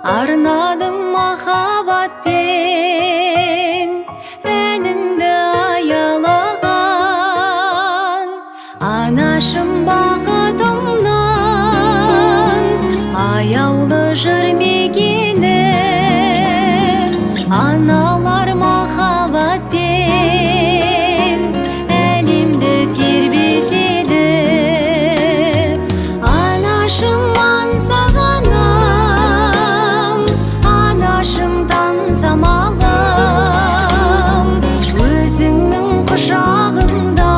Арнадым махаббатпен әнімді аялаған, анашым бақытымнан аяулы жүрмегені, аналар махаббатпен әлемді тербетеді. Анашым аңсағаным, анашым таңсамалым, өзіңнің құшағында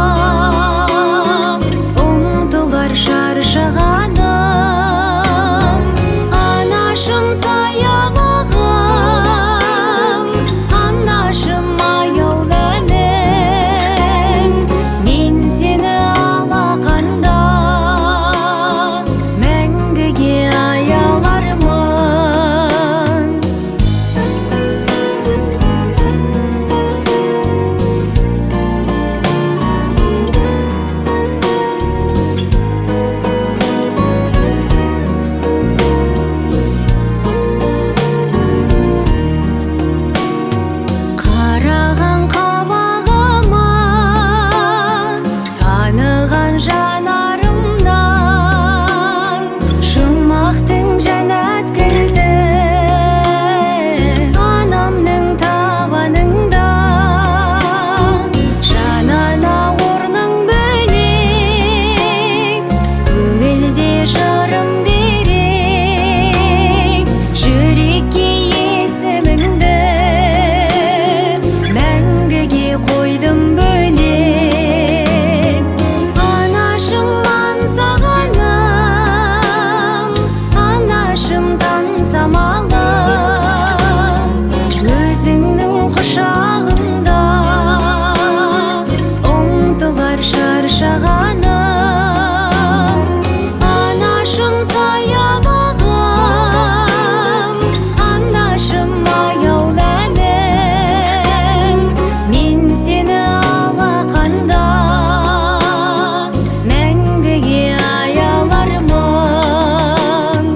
ұмтылар шаршағаным. Анашым саябағым, анашым аяулы інім, мен сені алақанда мәңгіге аялармын. Қараған қабағыма, таныған жанарымнан жұмақтың жәннат кілті анамның табанында. Жанана орның бөлек, көңілде жырым дерек, жүрекке есіміңді мәңгіге қойдым бөлек. Анашым аңсағаным, анашым таңсамалым, өзіңнің құшағында ұмтылар шаршағаным. Анашым саябағым, анашым аяулы інім, мен сені алақанда мәңгіге аялармын.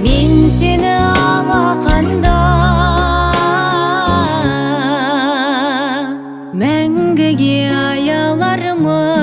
Мен сені алақанда мәңгіге аялармын.